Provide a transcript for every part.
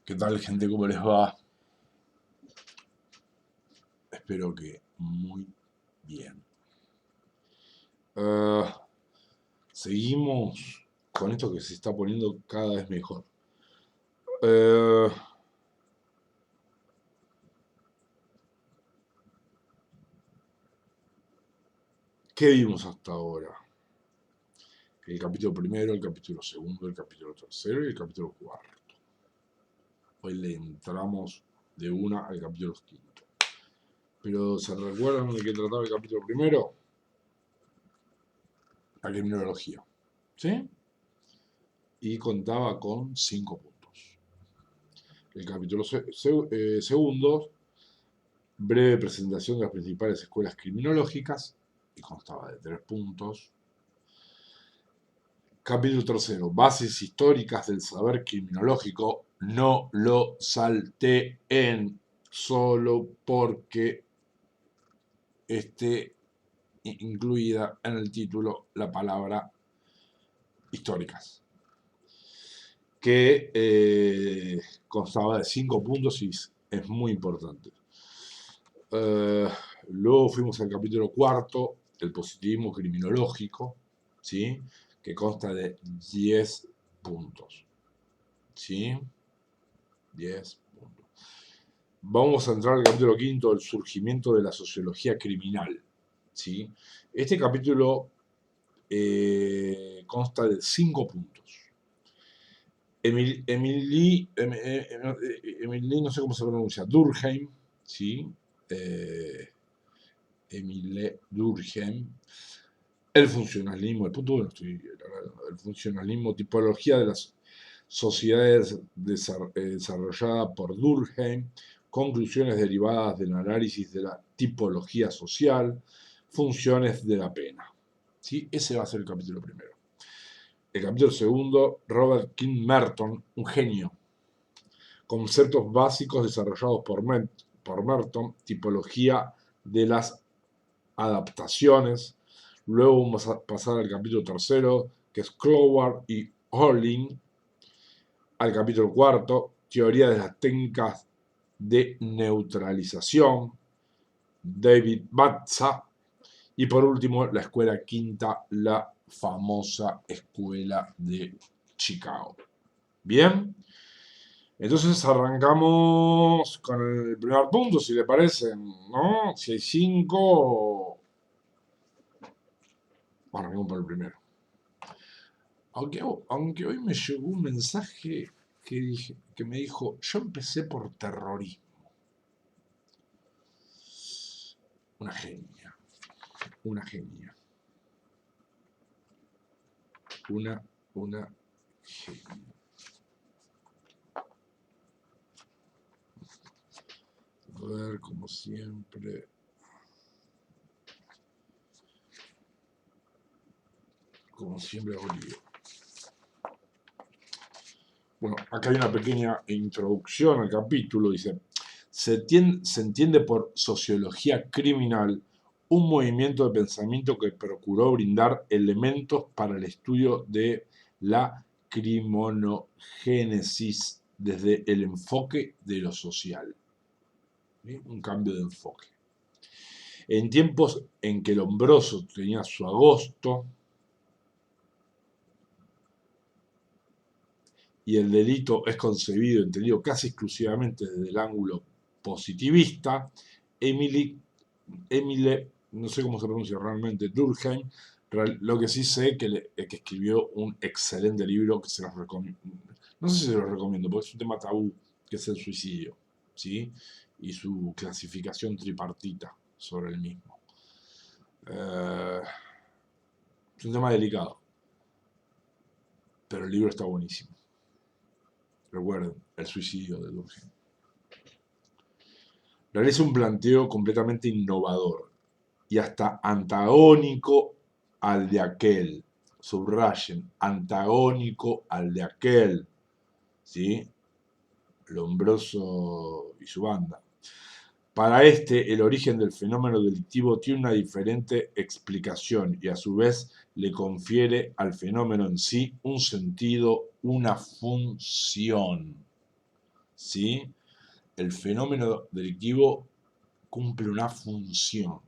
¿Qué tal, gente? ¿Cómo les va? Espero que muy bien. Ah, seguimos con esto que se está poniendo cada vez mejor. Eh, ¿Qué vimos hasta ahora? El capítulo primero, el capítulo segundo, el capítulo tercero y el capítulo cuarto. Hoy le entramos de una al capítulo quinto. Pero ¿se recuerdan de qué trataba el capítulo primero? La criminología. ¿Sí? Y contaba con 5 puntos. El capítulo segundo, breve presentación de las principales escuelas criminológicas, y constaba de 3 puntos. Capítulo tercero, bases históricas del saber criminológico. No lo salteen solo porque esté incluida en el título la palabra históricas, que constaba de 5 puntos y es muy importante. Luego fuimos al capítulo cuarto, el positivismo criminológico, ¿sí? Que consta de 10 puntos. ¿Sí? 10 puntos. Vamos a entrar al capítulo quinto, el surgimiento de la sociología criminal. ¿Sí? Este capítulo consta de 5 puntos. Emily, no sé cómo se pronuncia, Durkheim, ¿sí? Emile Durkheim, el funcionalismo, el punto 1, el funcionalismo, tipología de las sociedades desarrollada por Durkheim, conclusiones derivadas del análisis de la tipología social, funciones de la pena. ¿Sí? Ese va a ser el capítulo primero. El capítulo segundo, Robert King Merton, un genio. Conceptos básicos desarrollados por Merton, tipología de las adaptaciones. Luego vamos a pasar al capítulo tercero, que es Cloward y Holling. Al capítulo cuarto, teoría de las técnicas de neutralización, David Batza. Y por último, la escuela quinta, la famosa escuela de Chicago. Bien, entonces arrancamos con el primer punto, si le parece, ¿no? Si hay 5, arrancamos por el primero. Aunque hoy me llegó un mensaje que me dijo, yo empecé por terrorismo. Una genia. Una genia. Una genia. A ver, como siempre. Como siempre hago lío. Bueno, acá hay una pequeña introducción al capítulo. Dice, se entiende por sociología criminal un movimiento de pensamiento que procuró brindar elementos para el estudio de la criminogénesis desde el enfoque de lo social. ¿Sí? Un cambio de enfoque. En tiempos en que Lombroso tenía su agosto y el delito es concebido, entendido casi exclusivamente desde el ángulo positivista, Emile, no sé cómo se pronuncia realmente, Durkheim, lo que sí sé es que escribió un excelente libro que se los recomiendo. No sé si se los recomiendo, porque es un tema tabú, que es el suicidio, ¿sí? Y su clasificación tripartita sobre el mismo. Es un tema delicado, pero el libro está buenísimo. Recuerden, el suicidio de Durkheim. Realiza un planteo completamente innovador y hasta antagónico al de aquel. Subrayen, antagónico al de aquel. ¿Sí? Lombroso y su banda. Para este, el origen del fenómeno delictivo tiene una diferente explicación y a su vez le confiere al fenómeno en sí un sentido, una función. ¿sí? El fenómeno delictivo cumple una función.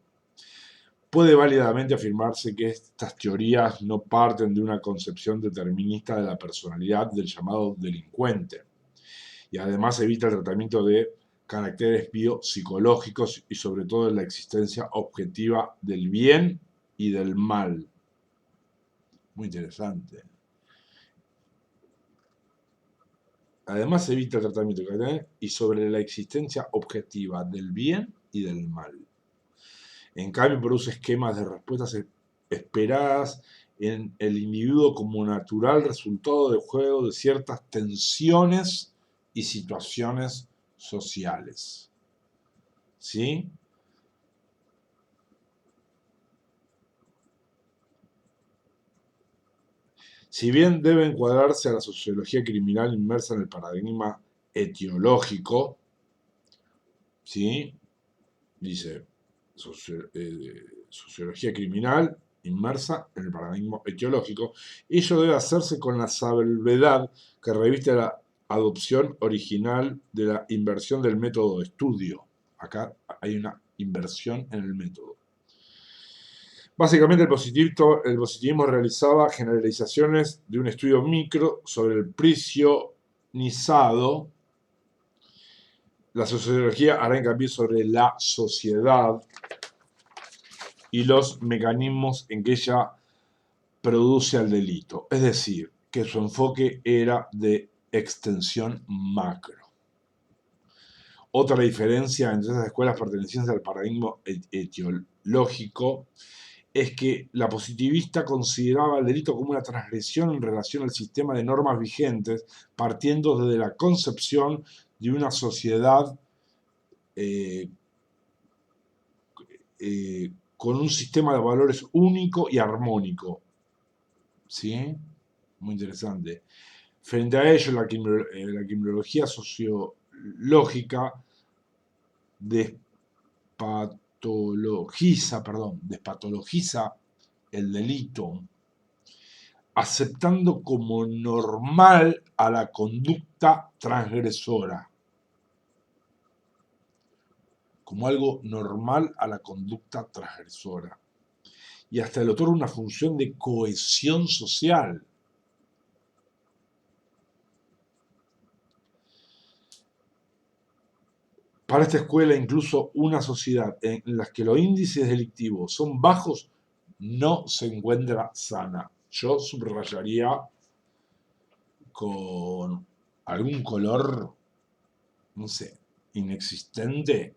Puede válidamente afirmarse que estas teorías no parten de una concepción determinista de la personalidad del llamado delincuente, y además evita el tratamiento de caracteres biopsicológicos y sobre todo de la existencia objetiva del bien y del mal. Muy interesante. Además evita el tratamiento de caracteres y sobre la existencia objetiva del bien y del mal. En cambio, produce esquemas de respuestas esperadas en el individuo como natural resultado del juego de ciertas tensiones y situaciones sociales. ¿Sí? Si bien debe encuadrarse a la sociología criminal inmersa en el paradigma etiológico, ¿sí? Dice, sociología criminal inmersa en el paradigma etiológico, ello debe hacerse con la salvedad que reviste la adopción original de la inversión del método de estudio. Acá hay una inversión en el método. Básicamente el positivismo realizaba generalizaciones de un estudio micro sobre el prisionizado. La sociología hará hincapié sobre la sociedad y los mecanismos en que ella produce al delito. Es decir, que su enfoque era de extensión macro. Otra diferencia entre esas escuelas pertenecientes al paradigma etiológico es que la positivista consideraba el delito como una transgresión en relación al sistema de normas vigentes, partiendo desde la concepción de una sociedad eh, con un sistema de valores único y armónico. ¿Sí? Muy interesante. Frente a ello, la criminología sociológica despatologiza el delito, aceptando como normal a la conducta transgresora, como algo normal a la conducta transgresora, y hasta le otorga una función de cohesión social. Para esta escuela, incluso una sociedad en la que los índices delictivos son bajos no se encuentra sana. Yo subrayaría con algún color, no sé, inexistente,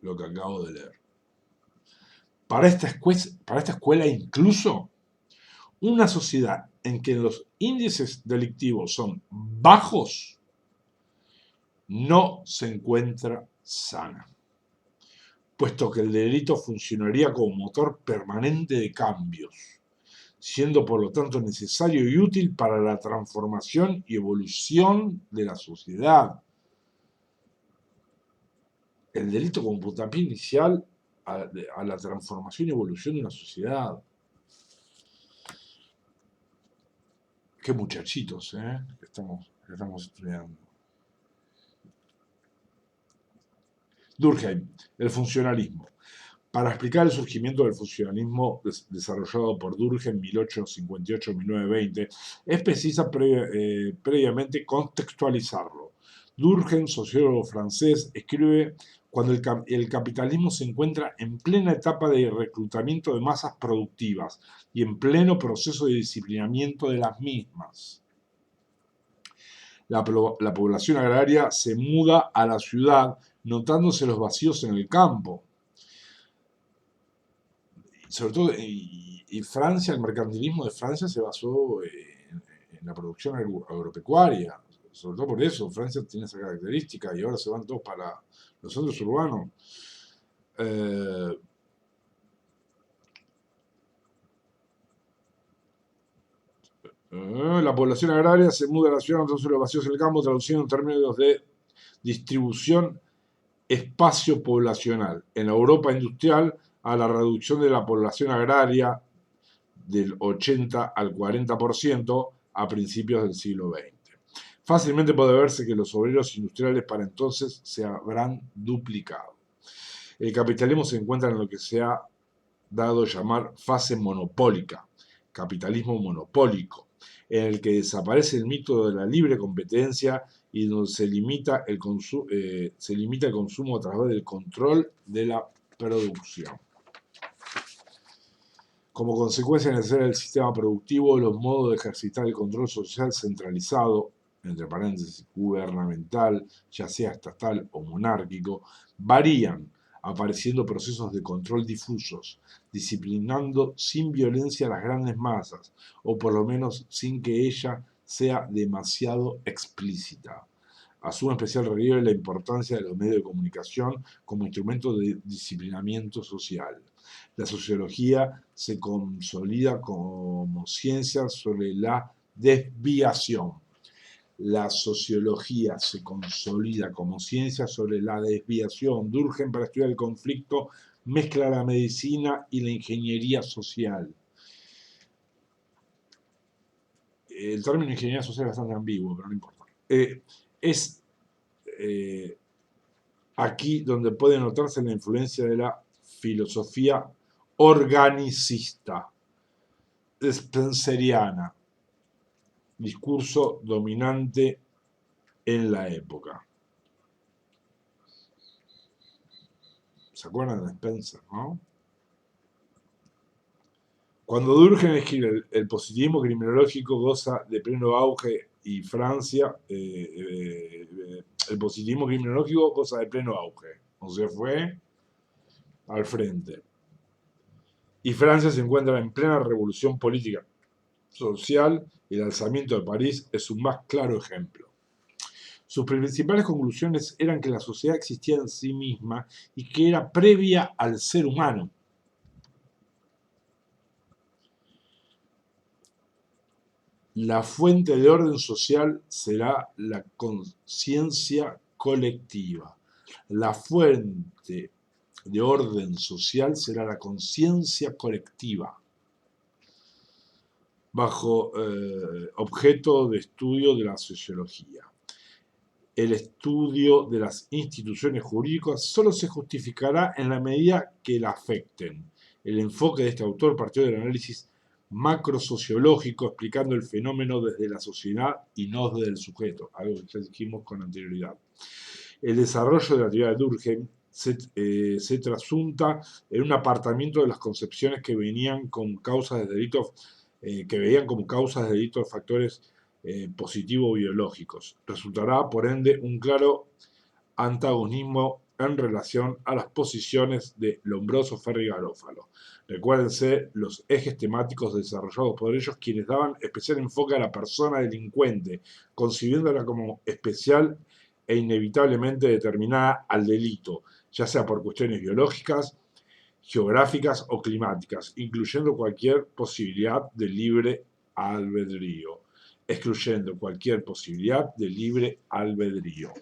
lo que acabo de leer. Para esta escuela incluso, una sociedad en que los índices delictivos son bajos no se encuentra sana, puesto que el delito funcionaría como motor permanente de cambios, siendo por lo tanto necesario y útil para la transformación y evolución de la sociedad. El delito como puntapié inicial a la transformación y evolución de una sociedad. Qué muchachitos, que estamos estudiando. Durkheim, el funcionalismo. Para explicar el surgimiento del funcionalismo desarrollado por Durkheim en 1858-1920, es preciso previamente contextualizarlo. Durkheim, sociólogo francés, escribe cuando el capitalismo se encuentra en plena etapa de reclutamiento de masas productivas y en pleno proceso de disciplinamiento de las mismas. La población agraria se muda a la ciudad, notándose los vacíos en el campo. Sobre todo, y Francia, el mercantilismo de Francia se basó en la producción agropecuaria. Sobre todo por eso, Francia tiene esa característica y ahora se van todos para los centros urbanos. La población agraria se muda a la ciudad, entonces los vacíos en el campo, traduciendo en términos de distribución espacio poblacional. En la Europa industrial, a la reducción de la población agraria del 80 al 40% a principios del siglo XX. Fácilmente puede verse que los obreros industriales para entonces se habrán duplicado. El capitalismo se encuentra en lo que se ha dado llamar fase monopólica, capitalismo monopólico, en el que desaparece el mito de la libre competencia y donde se limita el consumo a través del control de la producción. Como consecuencia necesaria del sistema productivo, los modos de ejercitar el control social centralizado, entre paréntesis, gubernamental, ya sea estatal o monárquico, varían, apareciendo procesos de control difusos, disciplinando sin violencia a las grandes masas, o por lo menos sin que ella sea demasiado explícita. Asume especial relieve la importancia de los medios de comunicación como instrumento de disciplinamiento social. La sociología se consolida como ciencia sobre la desviación. La sociología se consolida como ciencia sobre la desviación. Durkheim, para estudiar el conflicto, mezcla la medicina y la ingeniería social. El término ingeniería social es bastante ambiguo, pero no importa. Es aquí donde puede notarse la influencia de la filosofía organicista, spenceriana, discurso dominante en la época. ¿Se acuerdan de Spencer, no? Cuando Durkheim escribe el positivismo criminológico goza de pleno auge y Francia, el positivismo criminológico goza de pleno auge, o sea, fue al frente. Y Francia se encuentra en plena revolución política social y el alzamiento de París es un más claro ejemplo. Sus principales conclusiones eran que la sociedad existía en sí misma y que era previa al ser humano. La fuente de orden social será la conciencia colectiva. La fuente de orden social será la conciencia colectiva, bajo objeto de estudio de la sociología. El estudio de las instituciones jurídicas solo se justificará en la medida que la afecten. El enfoque de este autor partió del análisis macrosociológico, explicando el fenómeno desde la sociedad y no desde el sujeto, algo que ya dijimos con anterioridad. El desarrollo de la teoría de Durkheim se trasunta en un apartamiento de las concepciones que venían con causas de delitos, que veían como causas de delitos factores positivo-biológicos. Resultará, por ende, un claro antagonismo en relación a las posiciones de Lombroso, Ferri y Garófalo. Recuérdense los ejes temáticos desarrollados por ellos, quienes daban especial enfoque a la persona delincuente, concibiéndola como especial e inevitablemente determinada al delito, ya sea por cuestiones biológicas, geográficas o climáticas, incluyendo cualquier posibilidad de libre albedrío. Excluyendo cualquier posibilidad de libre albedrío.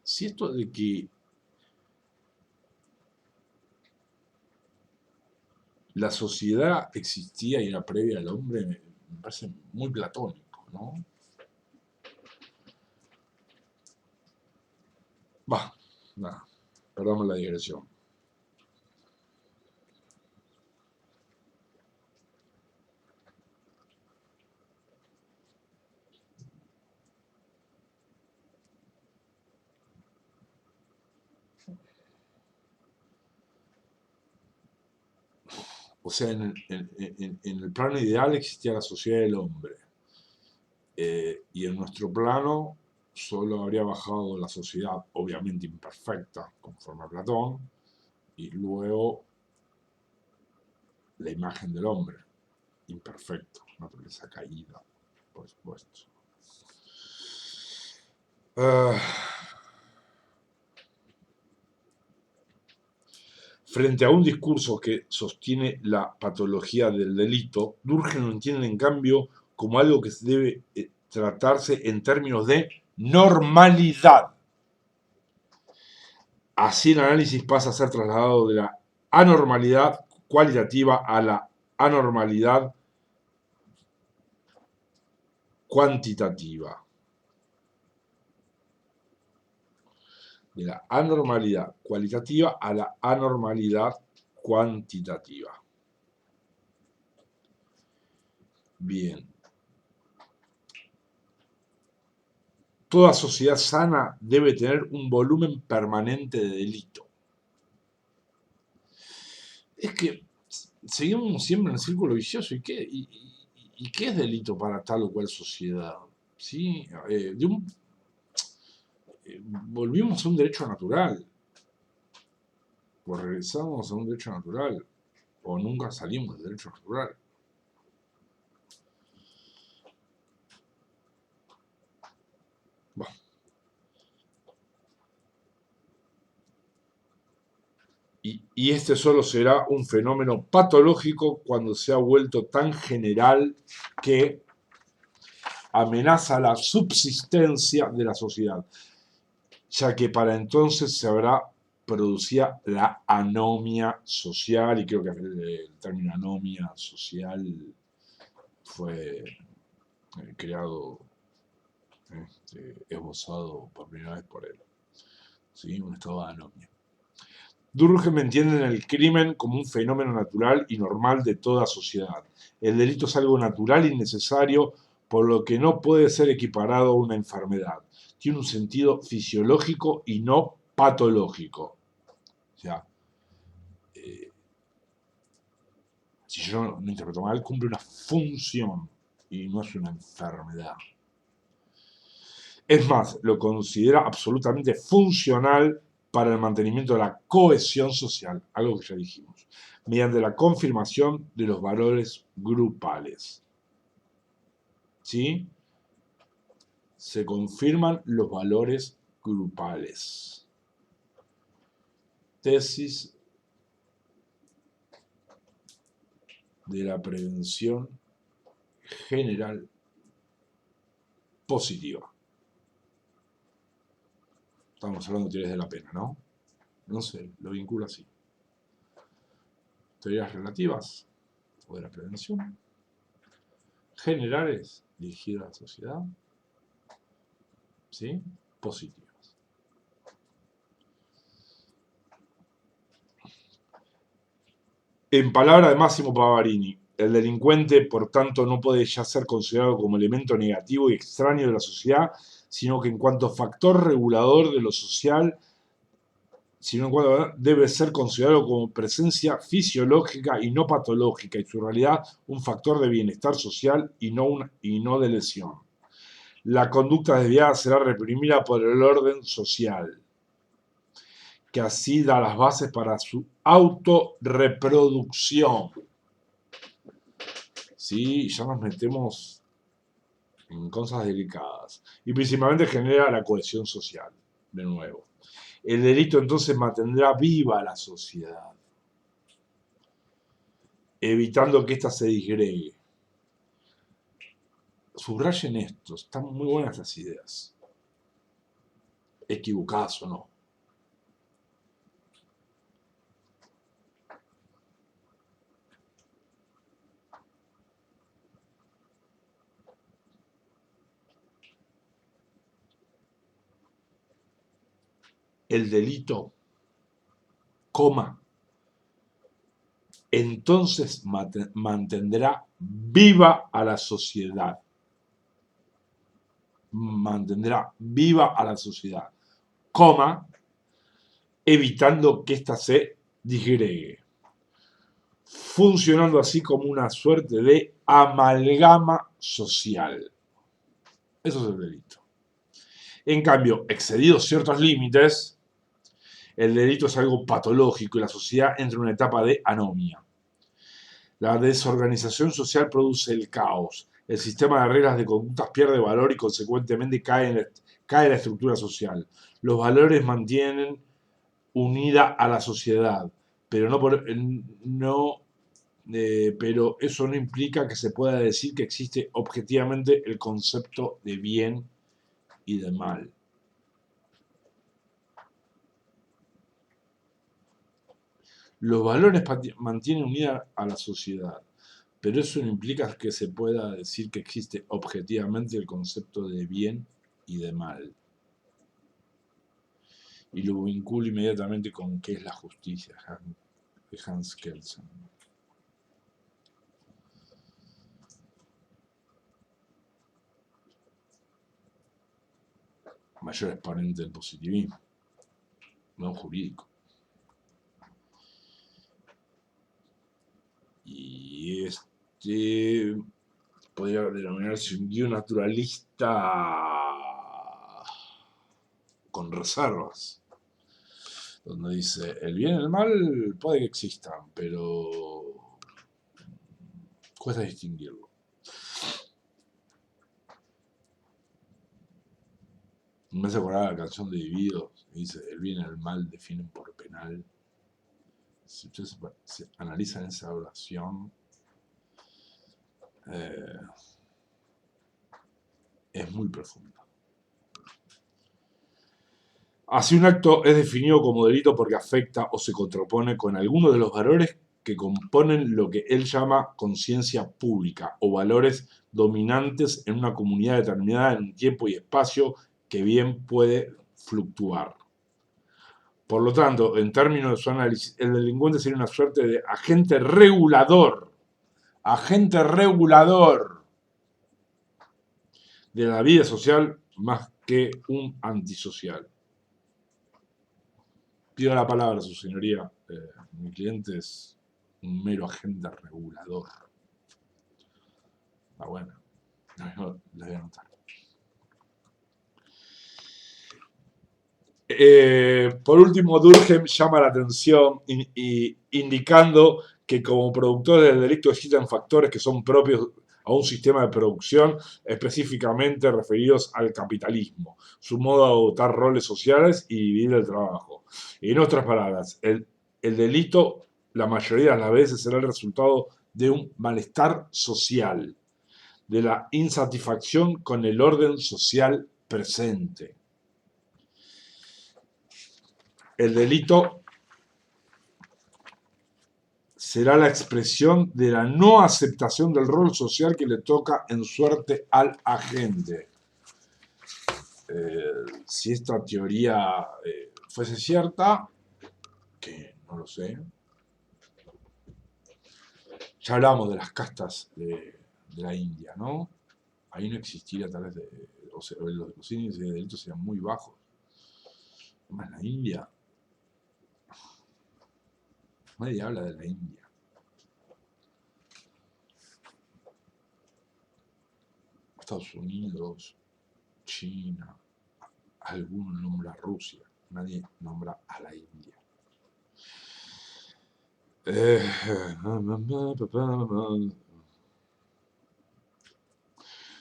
Si esto de que la sociedad existía y era previa al hombre me parece muy platónico, ¿no? Nada, perdamos la digresión. O sea, en el plano ideal existía la sociedad del hombre. Y en nuestro plano solo habría bajado la sociedad, obviamente imperfecta, conforme a Platón, y luego la imagen del hombre, imperfecto, naturaleza caída, por supuesto. Frente a un discurso que sostiene la patología del delito, Durkheim lo entiende en cambio como algo que debe tratarse en términos de normalidad. Así el análisis pasa a ser trasladado de la anormalidad cualitativa a la anormalidad cuantitativa. de la anormalidad cualitativa a la anormalidad cuantitativa. Bien. Toda sociedad sana debe tener un volumen permanente de delito. Es que seguimos siempre en el círculo vicioso. ¿Y qué es delito para tal o cual sociedad? ¿Sí? Volvimos a un derecho natural. O regresamos a un derecho natural. O nunca salimos del derecho natural. Bueno. Y este solo será un fenómeno patológico cuando se ha vuelto tan general que amenaza la subsistencia de la sociedad, ya que para entonces se habrá producida la anomia social, y creo que el término anomia social fue creado, esbozado por primera vez por él, ¿sí? Un estado de anomia. Durkheim entiende en el crimen como un fenómeno natural y normal de toda sociedad. El delito es algo natural y necesario, por lo que no puede ser equiparado a una enfermedad. Tiene un sentido fisiológico y no patológico. O sea, si yo no interpreto mal, cumple una función y no es una enfermedad. Es más, lo considera absolutamente funcional para el mantenimiento de la cohesión social, algo que ya dijimos, mediante la confirmación de los valores grupales. ¿Sí? Se confirman los valores grupales. Tesis de la prevención general positiva. Estamos hablando de teorías de la pena, ¿no? No sé, lo vinculo así. Teorías relativas o de la prevención generales dirigidas a la sociedad, ¿sí? Positivas. En palabras de Máximo Pavarini, el delincuente, por tanto, no puede ya ser considerado como elemento negativo y extraño de la sociedad, sino que en cuanto factor regulador de lo social, sino en cuanto debe ser considerado como presencia fisiológica y no patológica, y su realidad un factor de bienestar social y no de lesión. La conducta desviada será reprimida por el orden social, que así da las bases para su autorreproducción. Sí, ya nos metemos en cosas delicadas. Y principalmente genera la cohesión social, de nuevo. El delito entonces mantendrá viva la sociedad, evitando que ésta se disgregue. Subrayen esto, están muy buenas las ideas. Equivocadas o no. El delito, coma, entonces mantendrá viva a la sociedad. Mantendrá viva a la sociedad, coma, evitando que ésta se disgregue, funcionando así como una suerte de amalgama social. Eso es el delito. En cambio, excedidos ciertos límites, el delito es algo patológico y la sociedad entra en una etapa de anomia. La desorganización social produce el caos. El sistema de reglas de conductas pierde valor y consecuentemente cae la estructura social. Los valores mantienen unida a la sociedad, pero pero eso no implica que se pueda decir que existe objetivamente el concepto de bien y de mal. Los valores mantienen unida a la sociedad, pero eso no implica que se pueda decir que existe objetivamente el concepto de bien y de mal. y lo vinculo inmediatamente con qué es la justicia de Hans Kelsen. Mayor exponente del positivismo, no jurídico. Y podría denominarse un guión naturalista con reservas, donde dice, el bien y el mal puede que existan, pero cuesta distinguirlo. Me hace acordar la canción de Divididos, que dice, el bien y el mal definen por penal. Si ustedes analizan esa oración, es muy profunda. Así, un acto es definido como delito porque afecta o se contrapone con alguno de los valores que componen lo que él llama conciencia pública o valores dominantes en una comunidad determinada en un tiempo y espacio que bien puede fluctuar. Por lo tanto, en términos de su análisis, el delincuente sería una suerte de agente regulador de la vida social más que un antisocial. Pido la palabra, su señoría. Mi cliente es un mero agente regulador. Está bueno. No, les voy a anotar. Por último, Durkheim llama la atención indicando que como productores del delito existen factores que son propios a un sistema de producción específicamente referidos al capitalismo, su modo de adoptar roles sociales y dividir el trabajo. En otras palabras, el delito la mayoría de las veces será el resultado de un malestar social, de la insatisfacción con el orden social presente. El delito será la expresión de la no aceptación del rol social que le toca en suerte al agente. Si esta teoría fuese cierta, que no lo sé, ya hablamos de las castas de la India, ¿no? Ahí no existiría tal vez, o sea, los índices de delitos serían muy bajos. Además, la India, nadie habla de la India. Estados Unidos, China, alguno nombra a Rusia, nadie nombra a la India.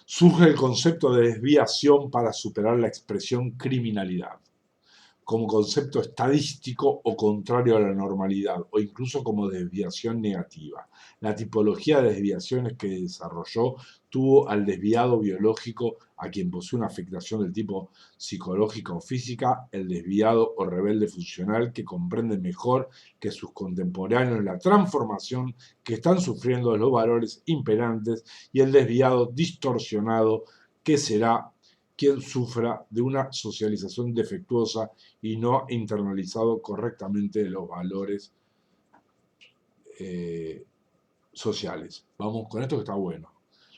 Surge el concepto de desviación para superar la expresión criminalidad, como concepto estadístico o contrario a la normalidad, o incluso como desviación negativa. La tipología de desviaciones que desarrolló tuvo al desviado biológico, a quien posee una afectación del tipo psicológica o física, el desviado o rebelde funcional, que comprende mejor que sus contemporáneos la transformación que están sufriendo los valores imperantes, y el desviado distorsionado, que será quien sufra de una socialización defectuosa y no ha internalizado correctamente los valores sociales. Vamos con esto que está bueno.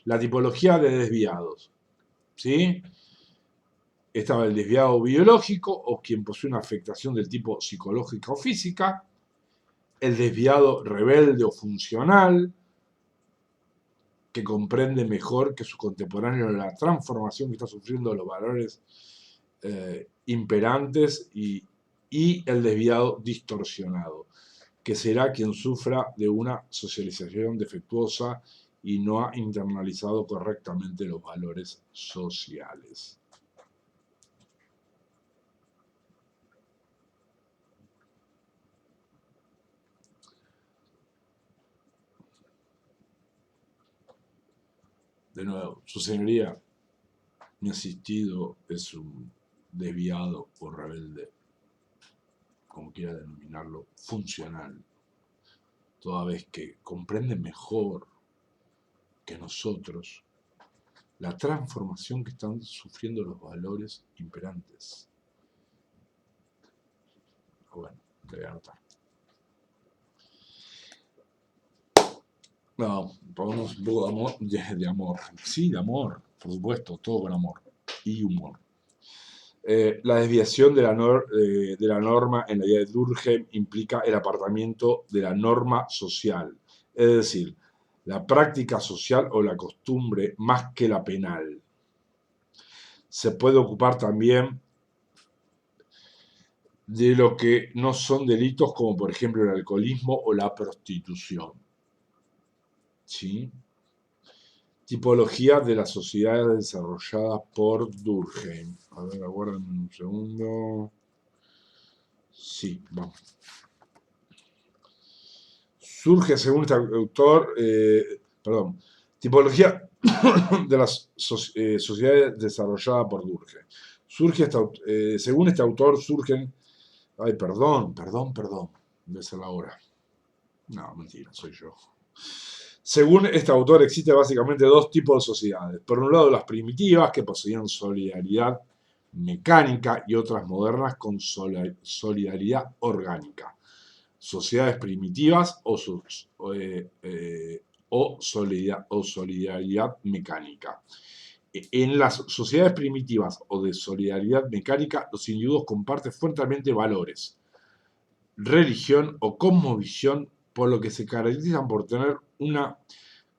La tipología de desviados, ¿sí? Estaba el desviado biológico o quien posee una afectación del tipo psicológica o física, el desviado rebelde o funcional, que comprende mejor que su contemporáneo la transformación que está sufriendo los valores imperantes, y el desviado distorsionado, que será quien sufra de una socialización defectuosa y no ha internalizado correctamente los valores sociales. De nuevo, su señoría, mi asistido es un desviado o rebelde, como quiera denominarlo, funcional, toda vez que comprende mejor que nosotros la transformación que están sufriendo los valores imperantes. Bueno, te voy a anotar. No, pongamos un poco de amor, de amor. Sí, de amor, por supuesto, todo con amor y humor. La desviación de la norma en la idea de Durkheim implica el apartamiento de la norma social, es decir, la práctica social o la costumbre más que la penal. Se puede ocupar también de lo que no son delitos, como por ejemplo el alcoholismo o la prostitución. ¿Sí? Tipología de las sociedades desarrolladas por Durkheim. A ver, aguárdenme un segundo. Sí, vamos. Surge, según este autor, tipología de las sociedades desarrolladas por Durkheim. Según este autor, surgen. Ay, perdón. Debe ser la hora. No, mentira, soy yo. Según este autor, existe básicamente dos tipos de sociedades. Por un lado, las primitivas, que poseían solidaridad mecánica, y otras modernas con solidaridad orgánica. Sociedades primitivas o solidaridad mecánica. En las sociedades primitivas o de solidaridad mecánica, los individuos comparten fuertemente valores, religión o cosmovisión, por lo que se caracterizan por tener una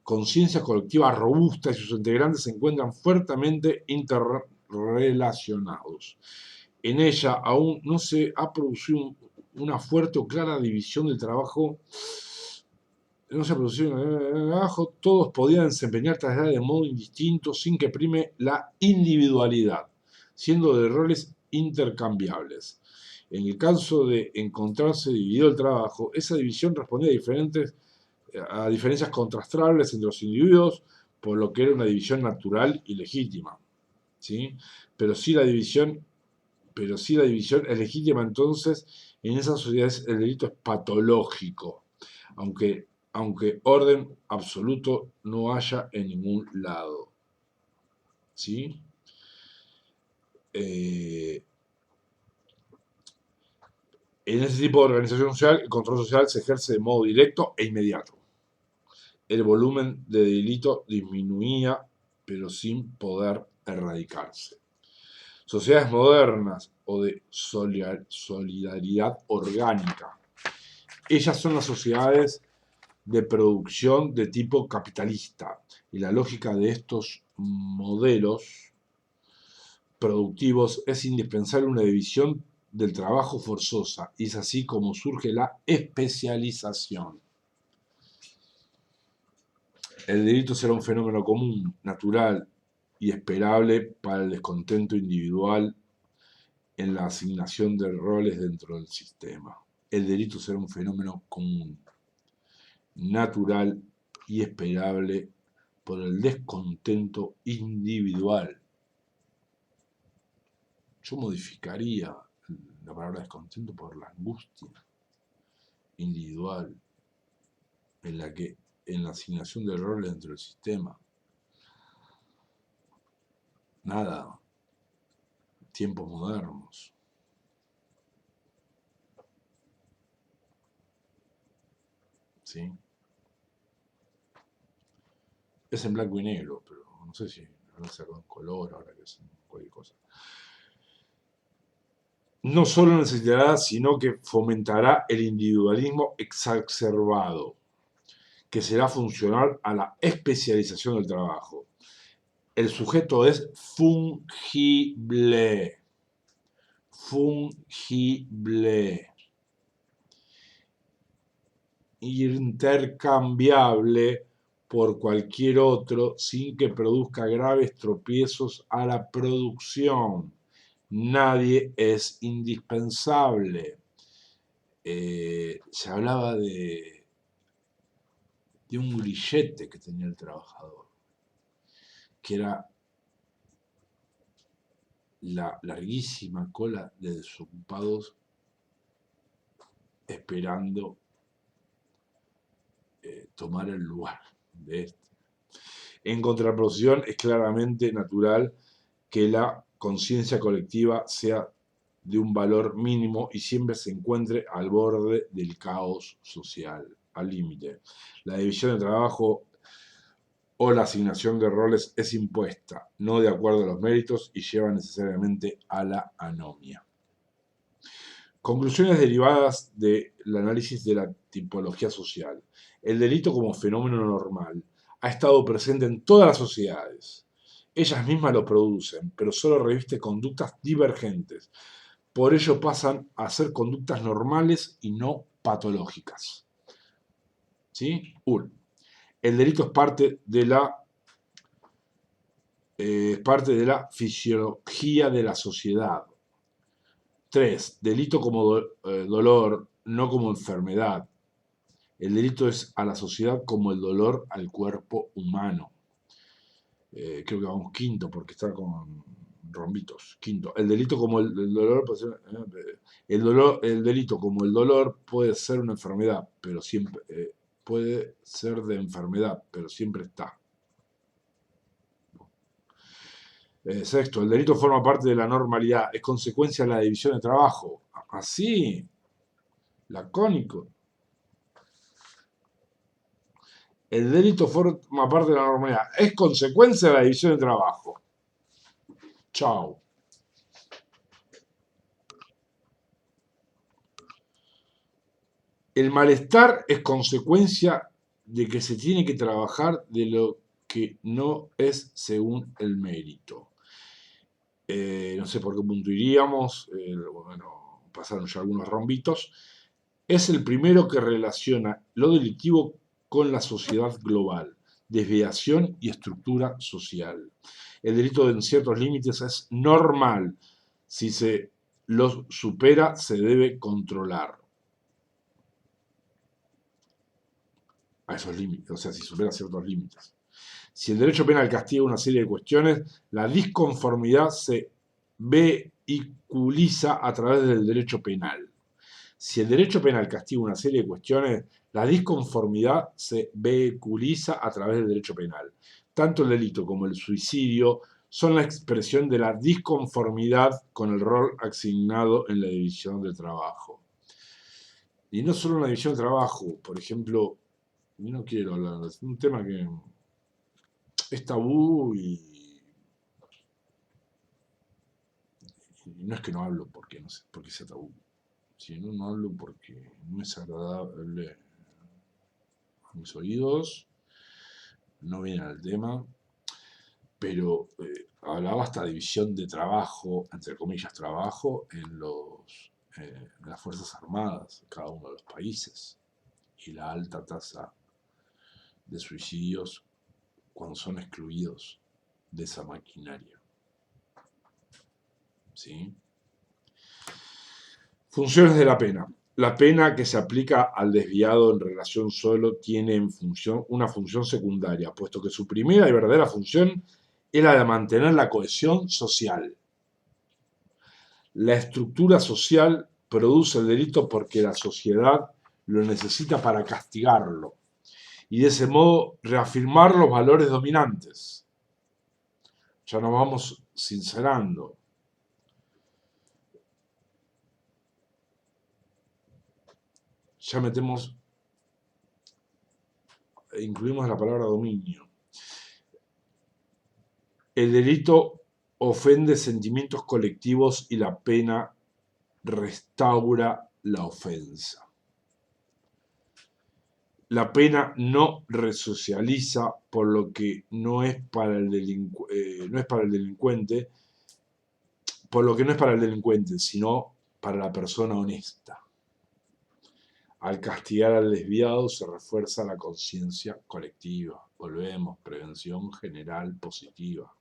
conciencia colectiva robusta y sus integrantes se encuentran fuertemente interrelacionados. En ella aún no se ha producido una fuerte o clara división del trabajo. No se ha producido trabajo, todos podían desempeñar tareas de modo indistinto sin que prime la individualidad, siendo de roles intercambiables. En el caso de encontrarse dividido el trabajo, esa división respondía a diferencias contrastables entre los individuos, por lo que era una división natural y legítima. ¿Sí? Pero si la división es legítima, entonces en esas sociedades el delito es patológico, aunque orden absoluto no haya en ningún lado. ¿Sí? En ese tipo de organización social, el control social se ejerce de modo directo e inmediato. El volumen de delito disminuía, pero sin poder erradicarse. Sociedades modernas o de solidaridad orgánica. Ellas son las sociedades de producción de tipo capitalista, y la lógica de estos modelos productivos es indispensable una división del trabajo forzosa, y es así como surge la especialización. El delito será un fenómeno común, natural y esperable para el descontento individual en la asignación de roles dentro del sistema. El delito será un fenómeno común, natural y esperable por el descontento individual. Yo modificaría la palabra descontento por la angustia individual en la asignación de roles dentro del sistema. Nada, tiempos modernos. ¿Sí? Es en blanco y negro, pero no sé si lo han sacado en color ahora que es cualquier cosa. No solo necesitará, sino que fomentará el individualismo exacerbado, que será funcional a la especialización del trabajo. El sujeto es fungible. Intercambiable por cualquier otro sin que produzca graves tropiezos a la producción. Nadie es indispensable. Se hablaba de un grillete que tenía el trabajador, que era la larguísima cola de desocupados esperando tomar el lugar de este. En contraposición, es claramente natural que la conciencia colectiva sea de un valor mínimo y siempre se encuentre al borde del caos social, al límite. La división de trabajo o la asignación de roles es impuesta, no de acuerdo a los méritos, y lleva necesariamente a la anomia. Conclusiones derivadas del análisis de la tipología social. El delito como fenómeno normal ha estado presente en todas las sociedades. Ellas mismas lo producen, pero solo reviste conductas divergentes. Por ello pasan a ser conductas normales y no patológicas. ¿Sí? 1. El delito es parte de la fisiología de la sociedad. 3. Delito como dolor, no como enfermedad. El delito es a la sociedad como el dolor al cuerpo humano. Creo que vamos quinto porque está con rombitos. Quinto. El delito como el dolor, el delito como el dolor puede ser una enfermedad, pero siempre puede ser de enfermedad, pero siempre está. Sexto, el delito forma parte de la normalidad, es consecuencia de la división de trabajo. Así, lacónico. El delito forma parte de la normalidad, es consecuencia de la división de trabajo. Chao. El malestar es consecuencia de que se tiene que trabajar de lo que no es según el mérito. No sé por qué punto iríamos, bueno, pasaron ya algunos rombitos. Es el primero que relaciona lo delictivo con la sociedad global, desviación y estructura social. El delito en ciertos límites es normal. Si se los supera, se debe controlar. A esos límites, o sea, si supera ciertos límites. Si el derecho penal castiga una serie de cuestiones, la disconformidad se vehiculiza a través del derecho penal. Si el derecho penal castiga una serie de cuestiones, la disconformidad se vehiculiza a través del derecho penal. Tanto el delito como el suicidio son la expresión de la disconformidad con el rol asignado en la división del trabajo. Y no solo en la división del trabajo, por ejemplo, yo no quiero hablar de un tema que es tabú y no es que no hablo porque no sé, porque sea tabú, sino no hablo porque no es agradable a mis oídos, no viene al tema, pero hablaba hasta división de trabajo, entre comillas trabajo, en las Fuerzas Armadas de cada uno de los países y la alta tasa de suicidios cuando son excluidos de esa maquinaria. ¿Sí? Funciones de la pena. La pena que se aplica al desviado en relación solo tiene una función secundaria, puesto que su primera y verdadera función es la de mantener la cohesión social. La estructura social produce el delito porque la sociedad lo necesita para castigarlo y de ese modo reafirmar los valores dominantes. Ya nos vamos sincerando. Ya incluimos la palabra dominio. El delito ofende sentimientos colectivos y la pena restaura la ofensa. La pena no resocializa, por lo que no es para el delincuente, por lo que no es para el delincuente, sino para la persona honesta. Al castigar al desviado se refuerza la conciencia colectiva. Volvemos, prevención general positiva.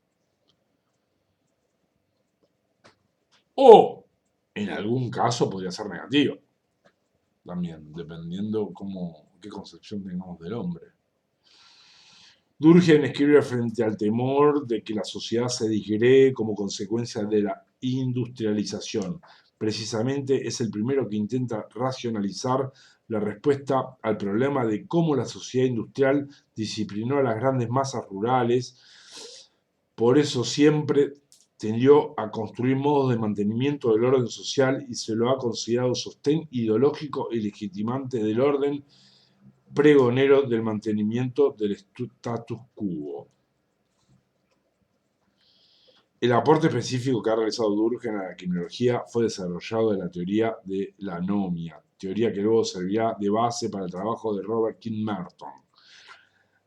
O, en algún caso, podría ser negativa. También, dependiendo qué concepción tengamos del hombre. Durkheim escribe frente al temor de que la sociedad se disgree como consecuencia de la industrialización. Precisamente es el primero que intenta racionalizar la respuesta al problema de cómo la sociedad industrial disciplinó a las grandes masas rurales. Por eso siempre tendió a construir modos de mantenimiento del orden social y se lo ha considerado sostén ideológico y legitimante del orden, pregonero del mantenimiento del status quo. El aporte específico que ha realizado Durkheim a la criminología fue desarrollado en la teoría de la anomia, teoría que luego servirá de base para el trabajo de Robert King Merton.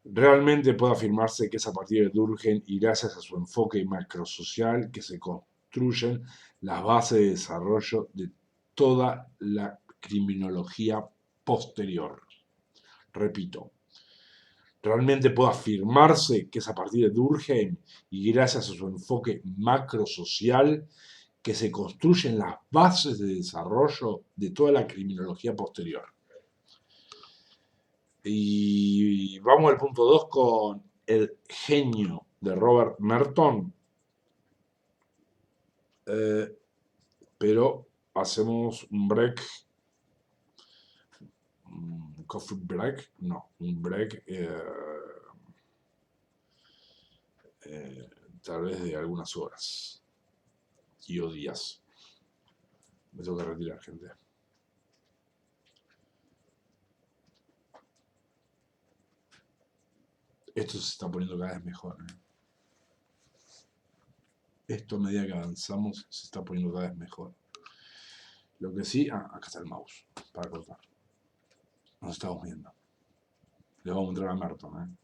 Realmente puede afirmarse que es a partir de Durkheim y gracias a su enfoque macrosocial que se construyen las bases de desarrollo de toda la criminología posterior. Repito, realmente puede afirmarse que es a partir de Durkheim y gracias a su enfoque macrosocial que se construyen las bases de desarrollo de toda la criminología posterior. Y vamos al punto 2 con el genio de Robert Merton. Pero hacemos un break. Coffee break. No, un break. Tal vez de algunas horas. Y o días. Me tengo que retirar, gente. Esto se está poniendo cada vez mejor. Esto a medida que avanzamos se está poniendo cada vez mejor. Lo que sí, acá está el mouse para cortar. Nos estamos viendo. Le vamos a mostrar a Merton.